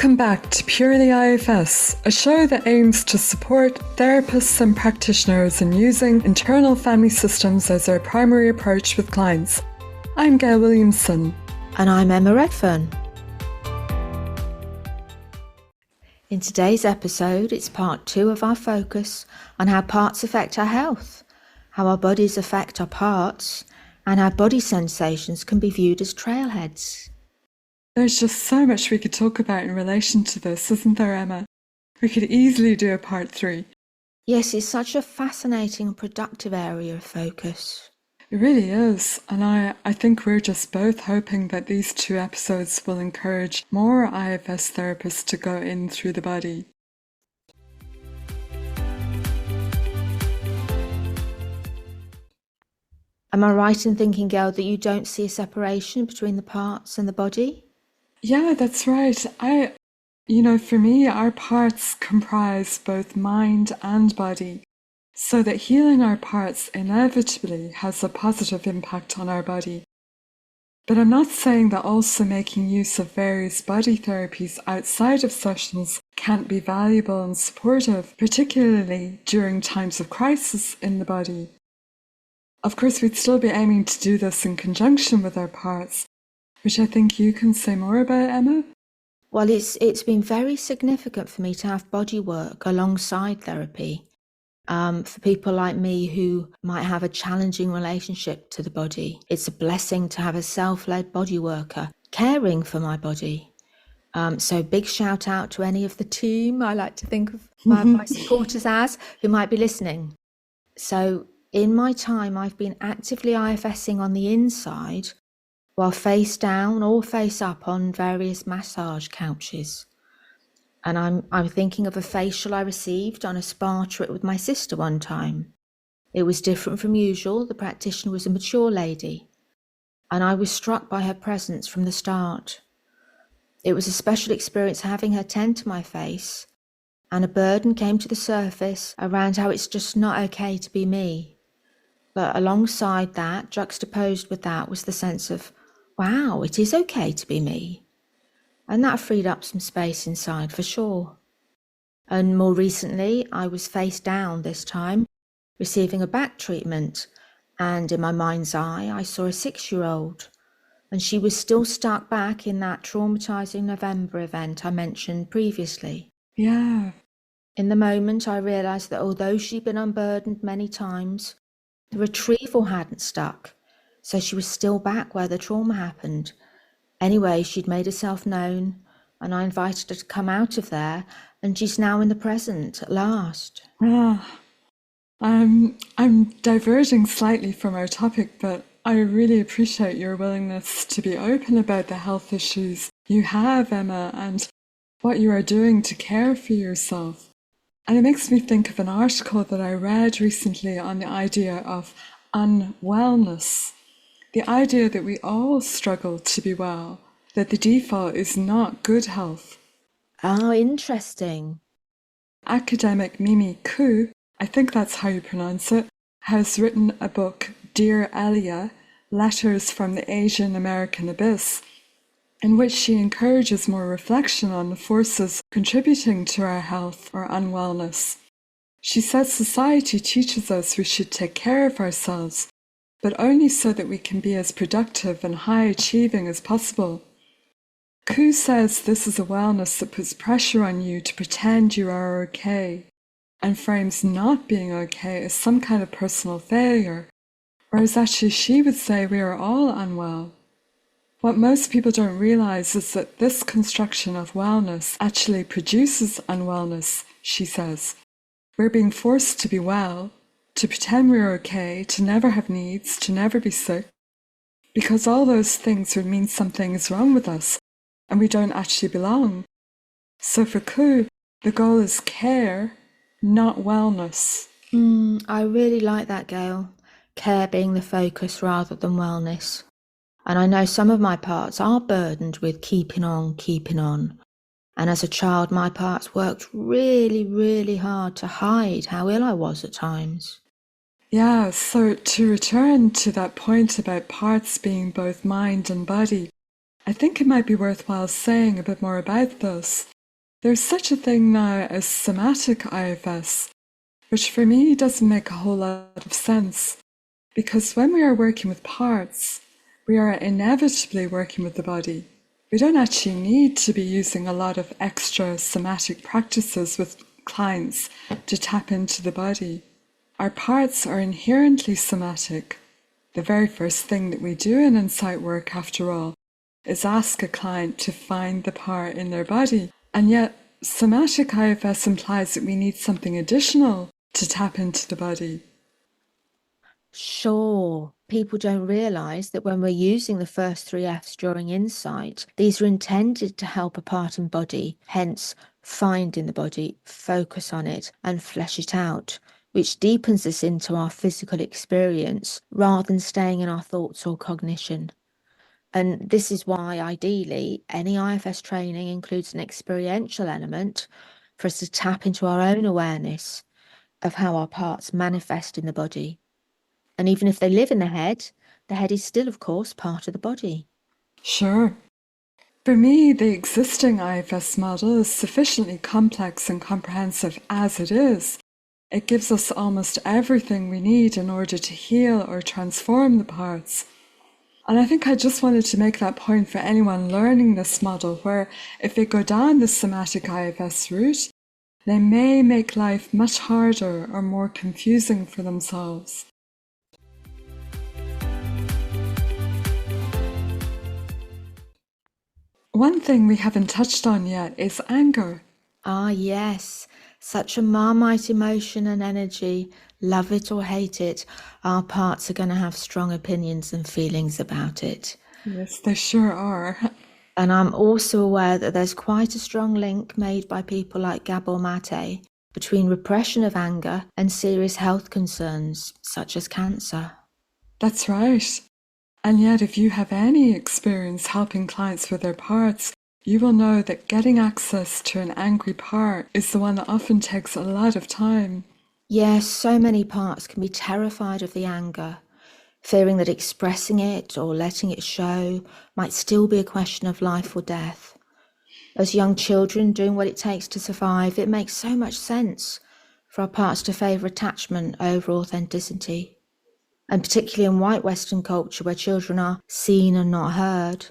Welcome back to Purely IFS, a show that aims to support therapists and practitioners in using internal family systems as their primary approach with clients. I'm Gail Williamson. And I'm Emma Redfern. In today's episode, it's part 2 of our focus on how parts affect our health, how our bodies affect our parts, and how body sensations can be viewed as trailheads. There's just so much we could talk about in relation to this, isn't there, Emma? We could easily do a part 3. Yes, it's such a fascinating and productive area of focus. It really is, and I think we're just both hoping that these 2 episodes will encourage more IFS therapists to go in through the body. Am I right in thinking, Gail, that you don't see a separation between the parts and the body? Yeah, that's right. For me, our parts comprise both mind and body, so that healing our parts inevitably has a positive impact on our body. But I'm not saying that also making use of various body therapies outside of sessions can't be valuable and supportive, particularly during times of crisis in the body. Of course, we'd still be aiming to do this in conjunction with our parts, which I think you can say more about, Emma. Well, it's been very significant for me to have body work alongside therapy. For people like me who might have a challenging relationship to the body, it's a blessing to have a self-led body worker caring for my body. So big shout out to any of the team, I like to think of my supporters as, who might be listening. So in my time, I've been actively IFSing on the inside while face down or face up on various massage couches. And I'm thinking of a facial I received on a spa trip with my sister one time. It was different from usual. The practitioner was a mature lady, and I was struck by her presence from the start. It was a special experience having her tend to my face, and a burden came to the surface around how it's just not okay to be me. But alongside that, juxtaposed with that, was the sense of, wow, it is okay to be me. And that freed up some space inside for sure. And more recently, I was face down this time, receiving a back treatment. And in my mind's eye, I saw a 6-year-old. And she was still stuck back in that traumatizing November event I mentioned previously. Yeah. In the moment, I realized that although she'd been unburdened many times, the retrieval hadn't stuck. So she was still back where the trauma happened. Anyway, she'd made herself known, and I invited her to come out of there, and she's now in the present at last. I'm diverging slightly from our topic, but I really appreciate your willingness to be open about the health issues you have, Emma, and what you are doing to care for yourself. And it makes me think of an article that I read recently on the idea of unwellness. The idea that we all struggle to be well, that the default is not good health. Oh, interesting. Academic Mimi Ku, I think that's how you pronounce it, has written a book, Dear Elia, Letters from the Asian American Abyss, in which she encourages more reflection on the forces contributing to our health or unwellness. She says society teaches us we should take care of ourselves, but only so that we can be as productive and high-achieving as possible. Ku says this is a wellness that puts pressure on you to pretend you are okay, and frames not being okay as some kind of personal failure, whereas actually she would say we are all unwell. What most people don't realize is that this construction of wellness actually produces unwellness, she says. We're being forced to be well, to pretend we're okay, to never have needs, to never be sick, because all those things would mean something is wrong with us, and we don't actually belong. So for Ku, the goal is care, not wellness. I really like that, Gail. Care being the focus rather than wellness. And I know some of my parts are burdened with keeping on. And as a child, my parts worked really, really hard to hide how ill I was at times. Yeah, so to return to that point about parts being both mind and body, I think it might be worthwhile saying a bit more about this. There's such a thing now as somatic IFS, which for me doesn't make a whole lot of sense, because when we are working with parts, we are inevitably working with the body. We don't actually need to be using a lot of extra somatic practices with clients to tap into the body. Our parts are inherently somatic. The very first thing that we do in insight work, after all, is ask a client to find the part in their body. And yet, somatic IFS implies that we need something additional to tap into the body. Sure, people don't realize that when we're using the first three Fs during insight, these are intended to help a part and body, hence find in the body, focus on it, and flesh it out, which deepens us into our physical experience rather than staying in our thoughts or cognition. And this is why, ideally, any IFS training includes an experiential element for us to tap into our own awareness of how our parts manifest in the body. And even if they live in the head is still, of course, part of the body. Sure. For me, the existing IFS model is sufficiently complex and comprehensive as it is. It gives us almost everything we need in order to heal or transform the parts. And I think I just wanted to make that point for anyone learning this model, where if they go down the somatic IFS route, they may make life much harder or more confusing for themselves. One thing we haven't touched on yet is anger. Ah, yes, such a Marmite emotion and energy. Love it or hate it, our parts are going to have strong opinions and feelings about it. Yes, they sure are. And I'm also aware that there's quite a strong link made by people like Gabor Mate between repression of anger and serious health concerns, such as cancer. That's right. And yet, if you have any experience helping clients with their parts, you will know that getting access to an angry part is the one that often takes a lot of time. Yes, so many parts can be terrified of the anger, fearing that expressing it or letting it show might still be a question of life or death. As young children doing what it takes to survive, it makes so much sense for our parts to favour attachment over authenticity. And particularly in white Western culture where children are seen and not heard,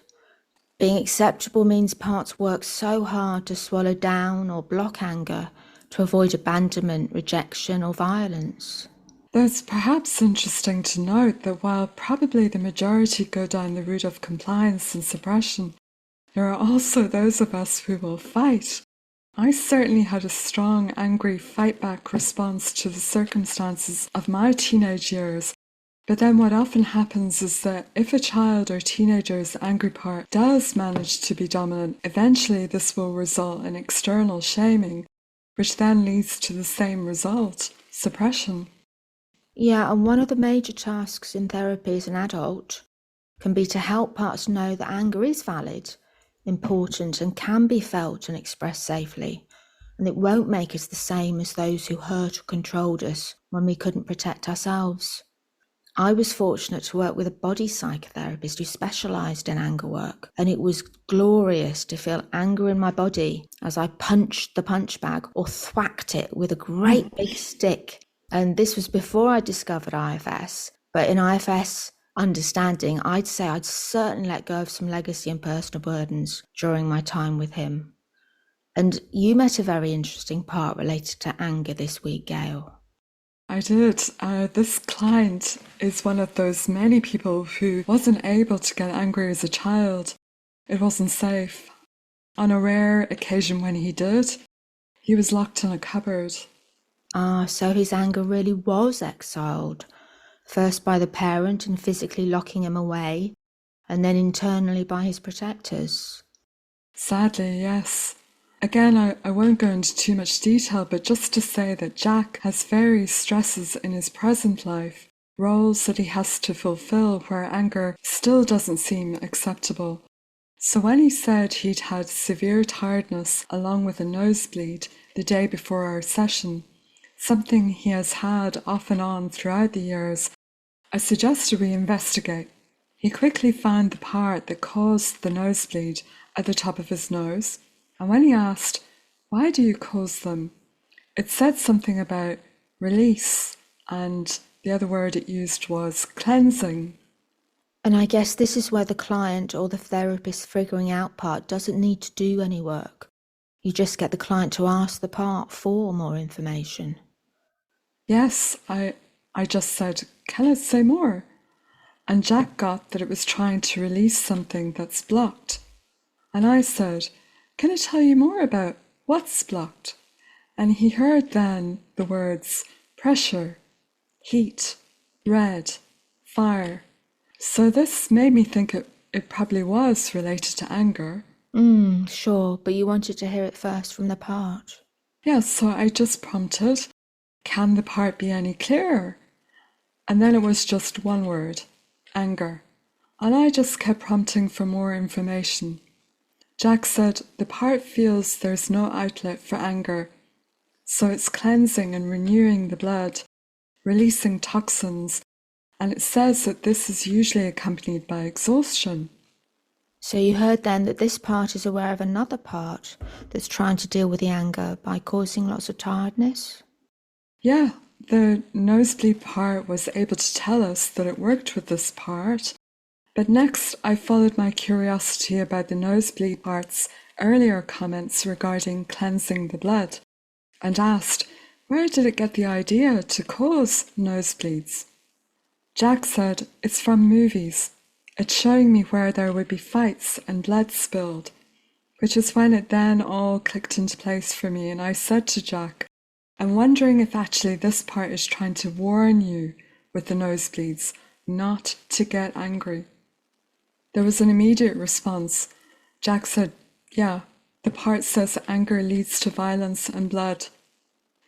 being acceptable means parts work so hard to swallow down or block anger to avoid abandonment, rejection or violence. Though it's perhaps interesting to note that while probably the majority go down the route of compliance and suppression, there are also those of us who will fight. I certainly had a strong, angry fight-back response to the circumstances of my teenage years. But then what often happens is that if a child or teenager's angry part does manage to be dominant, eventually this will result in external shaming, which then leads to the same result, suppression. Yeah, and one of the major tasks in therapy as an adult can be to help parts know that anger is valid, important, and can be felt and expressed safely. And it won't make us the same as those who hurt or controlled us when we couldn't protect ourselves. I was fortunate to work with a body psychotherapist who specialised in anger work, and it was glorious to feel anger in my body as I punched the punch bag or thwacked it with a great big stick. And this was before I discovered IFS, but in IFS understanding, I'd say I'd certainly let go of some legacy and personal burdens during my time with him. And you met a very interesting part related to anger this week, Gail. I did. This client is one of those many people who wasn't able to get angry as a child. It wasn't safe. On a rare occasion when he did, he was locked in a cupboard. Ah, so his anger really was exiled, first by the parent in physically locking him away, and then internally by his protectors. Sadly, yes. Again, I won't go into too much detail, but just to say that Jack has various stresses in his present life, roles that he has to fulfill where anger still doesn't seem acceptable. So when he said he'd had severe tiredness along with a nosebleed the day before our session, something he has had off and on throughout the years, I suggested we investigate. He quickly found the part that caused the nosebleed at the top of his nose, and when he asked, "Why do you cause them?" it said something about release, and the other word it used was cleansing. And I guess this is where the client or the therapist figuring out part doesn't need to do any work. You just get the client to ask the part for more information. Yes, I just said, "Can it say more?" And Jack got that it was trying to release something that's blocked. And I said, "Can I tell you more about what's blocked?" And he heard then the words pressure, heat, red, fire. So this made me think it probably was related to anger. Sure, but you wanted to hear it first from the part. Yeah, so I just prompted, "Can the part be any clearer?" And then it was just one word, anger. And I just kept prompting for more information. Jack said the part feels there's no outlet for anger, so it's cleansing and renewing the blood, releasing toxins, and it says that this is usually accompanied by exhaustion. So you heard then that this part is aware of another part that's trying to deal with the anger by causing lots of tiredness? Yeah, the nosebleed part was able to tell us that it worked with this part. But next, I followed my curiosity about the nosebleed part's earlier comments regarding cleansing the blood and asked, where did it get the idea to cause nosebleeds? Jack said, it's from movies. It's showing me where there would be fights and blood spilled, which is when it then all clicked into place for me, and I said to Jack, I'm wondering if actually this part is trying to warn you with the nosebleeds not to get angry. There was an immediate response. Jack said, yeah, the part says that anger leads to violence and blood.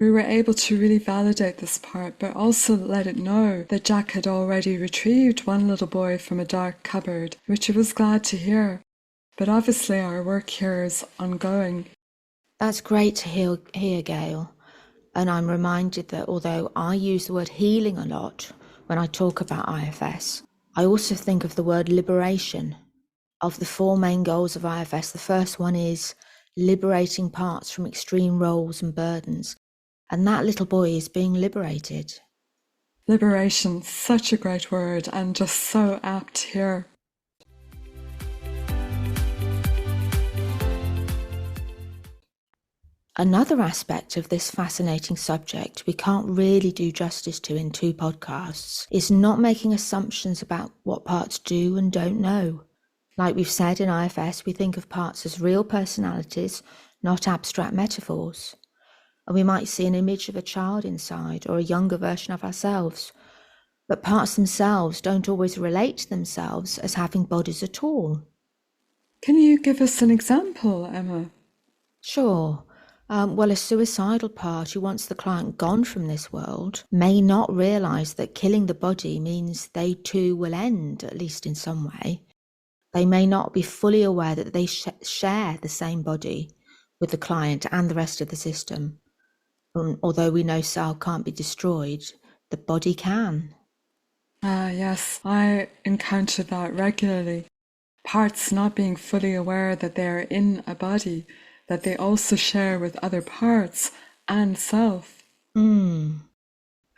We were able to really validate this part, but also let it know that Jack had already retrieved one little boy from a dark cupboard, which he was glad to hear. But obviously our work here is ongoing. That's great to hear, Gail. And I'm reminded that although I use the word healing a lot when I talk about IFS, I also think of the word liberation. Of the four main goals of IFS, the first one is liberating parts from extreme roles and burdens. And that little boy is being liberated. Liberation, such a great word and just so apt here. Another aspect of this fascinating subject we can't really do justice to in 2 podcasts is not making assumptions about what parts do and don't know. Like we've said in IFS, we think of parts as real personalities, not abstract metaphors. And we might see an image of a child inside or a younger version of ourselves. But parts themselves don't always relate to themselves as having bodies at all. Can you give us an example, Emma? Sure. Well, a suicidal part who wants the client gone from this world may not realise that killing the body means they too will end, at least in some way. They may not be fully aware that they share the same body with the client and the rest of the system. Although we know cell can't be destroyed, the body can. Yes, I encounter that regularly. Parts not being fully aware that they are in a body, that they also share with other parts and self. And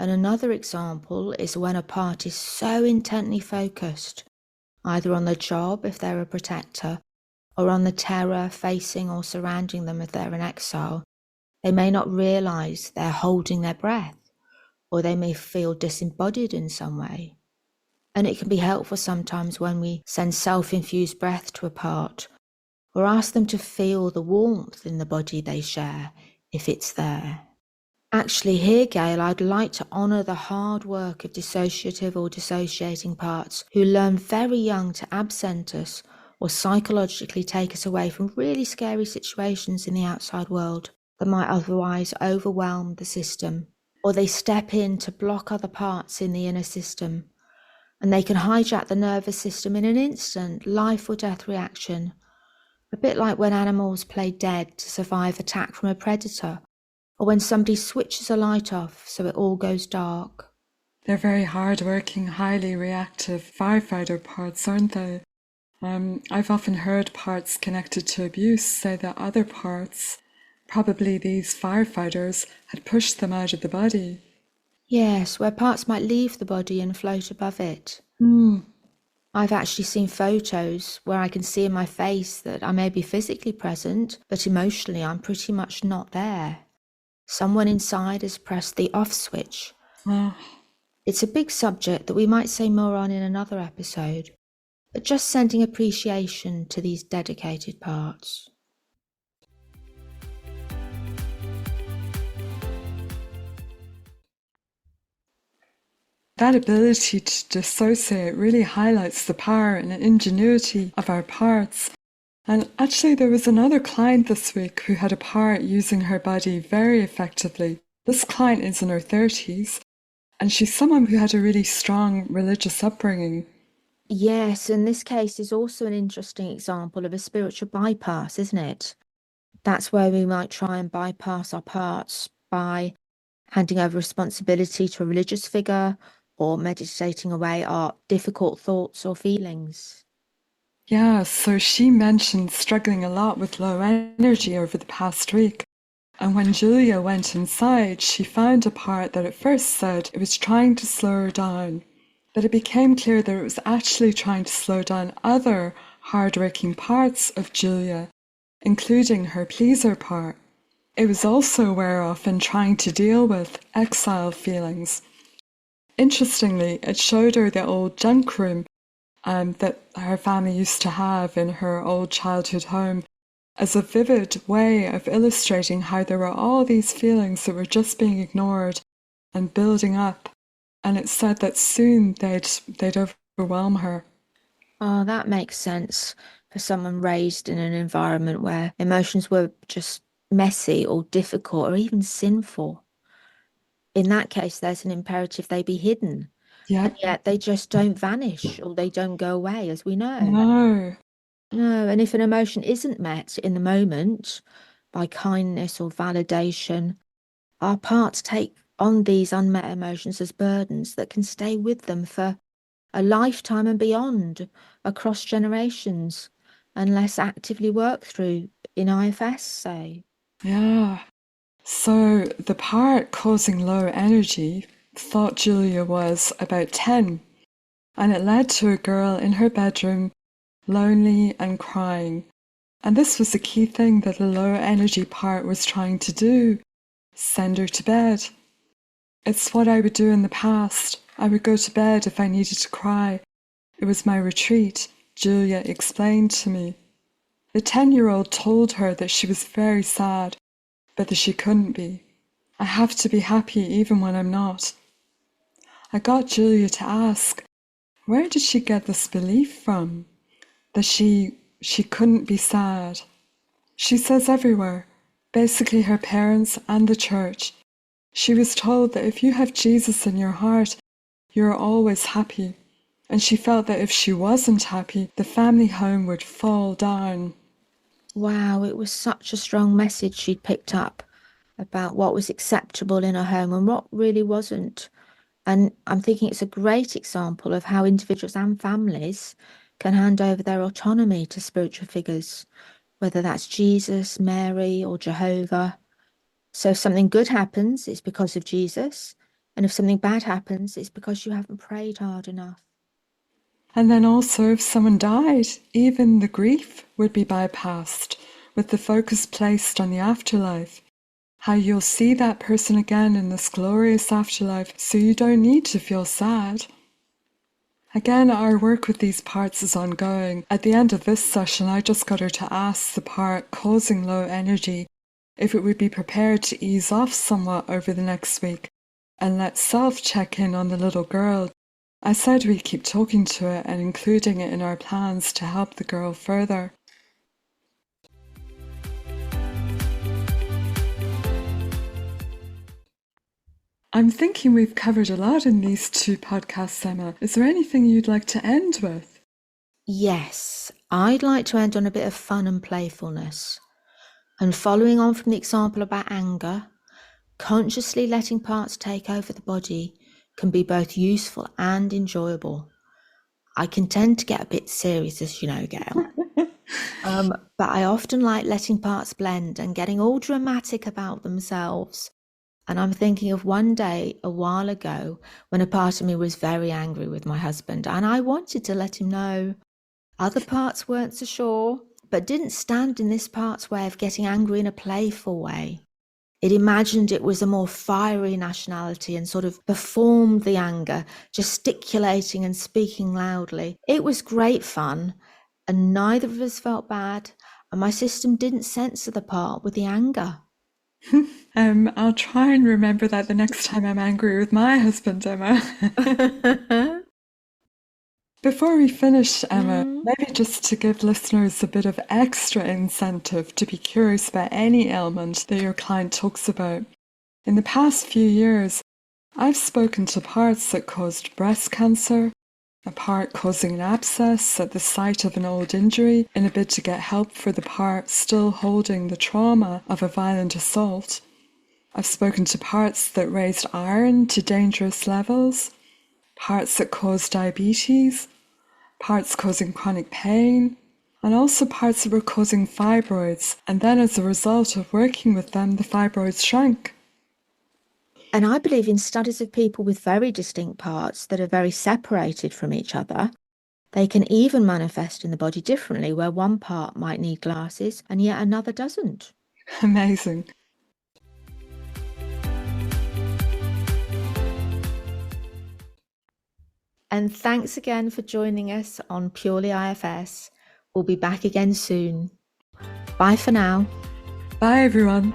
another example is when a part is so intently focused, either on the job if they're a protector, or on the terror facing or surrounding them if they're an exile, they may not realise they're holding their breath, or they may feel disembodied in some way. And it can be helpful sometimes when we send self-infused breath to a part, or ask them to feel the warmth in the body they share, if it's there. Actually, here, Gail, I'd like to honour the hard work of dissociative or dissociating parts who learn very young to absent us or psychologically take us away from really scary situations in the outside world that might otherwise overwhelm the system. Or they step in to block other parts in the inner system, and they can hijack the nervous system in an instant, life or death reaction. A bit like when animals play dead to survive attack from a predator, or when somebody switches a light off so it all goes dark. They're very hard-working, highly reactive firefighter parts, aren't they? I've often heard parts connected to abuse say that other parts, probably these firefighters, had pushed them out of the body. Yes, where parts might leave the body and float above it. I've actually seen photos where I can see in my face that I may be physically present, but emotionally I'm pretty much not there. Someone inside has pressed the off switch. Oh, It's a big subject that we might say more on in another episode, but just sending appreciation to these dedicated parts. that ability to dissociate really highlights the power and ingenuity of our parts. And actually, there was another client this week who had a part using her body very effectively. This client is in her 30s, and she's someone who had a really strong religious upbringing. Yes, and this case is also an interesting example of a spiritual bypass, isn't it? That's where we might try and bypass our parts by handing over responsibility to a religious figure or meditating away our difficult thoughts or feelings. Yeah, so she mentioned struggling a lot with low energy over the past week. And when Julia went inside, she found a part that at first said it was trying to slow her down. But it became clear that it was actually trying to slow down other hard-working parts of Julia, including her pleaser part. It was also aware of and trying to deal with exile feelings. Interestingly, it showed her the old junk room that her family used to have in her old childhood home as a vivid way of illustrating how there were all these feelings that were just being ignored and building up. And it said that soon they'd overwhelm her. Oh, that makes sense for someone raised in an environment where emotions were just messy or difficult or even sinful. In that case, there's an imperative they be hidden. And Yep. yet they just don't vanish or they don't go away, as we know. No. No, and if an emotion isn't met in the moment by kindness or validation, our parts take on these unmet emotions as burdens that can stay with them for a lifetime and beyond, across generations, unless actively worked through in IFS, say. Yeah. So the part causing low energy thought Julia was about 10, and it led to a girl in her bedroom, lonely and crying. And this was the key thing that the low energy part was trying to do: send her to bed. It's what I would do in the past. I would go to bed if I needed to cry. It was my retreat, Julia explained to me. The 10-year-old told her that she was very sad, but that she couldn't be. I have to be happy even when I'm not. I got Julia to ask, where did she get this belief from? That she couldn't be sad. She says everywhere, basically her parents and the church. She was told that if you have Jesus in your heart, you're always happy. And she felt that if she wasn't happy, the family home would fall down. Wow, it was such a strong message she'd picked up about what was acceptable in a home and what really wasn't. And I'm thinking it's a great example of how individuals and families can hand over their autonomy to spiritual figures, whether that's Jesus, Mary, or Jehovah. So if something good happens, it's because of Jesus. And if something bad happens, it's because you haven't prayed hard enough. And then also, if someone died, even the grief would be bypassed, with the focus placed on the afterlife. How you'll see that person again in this glorious afterlife, so you don't need to feel sad. Again, our work with these parts is ongoing. At the end of this session, I just got her to ask the part causing low energy if it would be prepared to ease off somewhat over the next week and let self check in on the little girl. I said we'd keep talking to it and including it in our plans to help the girl further. I'm thinking we've covered a lot in these 2 podcasts, Emma. Is there anything you'd like to end with? Yes, I'd like to end on a bit of fun and playfulness. And following on from the example about anger, consciously letting parts take over the body can be both useful and enjoyable. I can tend to get a bit serious, as you know, Gail. But I often like letting parts blend and getting all dramatic about themselves. And I'm thinking of one day a while ago when a part of me was very angry with my husband, and I wanted to let him know. Other parts weren't so sure, but didn't stand in this part's way of getting angry in a playful way. It imagined it was a more fiery nationality and sort of performed the anger, gesticulating and speaking loudly. It was great fun, and neither of us felt bad, and my system didn't censor the part with the anger. I'll try and remember that the next time I'm angry with my husband, Emma. Before we finish, Emma, maybe just to give listeners a bit of extra incentive to be curious about any ailment that your client talks about. In the past few years, I've spoken to parts that caused breast cancer, a part causing an abscess at the site of an old injury in a bid to get help for the part still holding the trauma of a violent assault. I've spoken to parts that raised iron to dangerous levels, parts that caused diabetes, parts causing chronic pain, and also parts that were causing fibroids, and then as a result of working with them, the fibroids shrank. And I believe in studies of people with very distinct parts that are very separated from each other. They can even manifest in the body differently, where one part might need glasses and yet another doesn't. Amazing. And thanks again for joining us on Purely IFS. We'll be back again soon. Bye for now. Bye, everyone.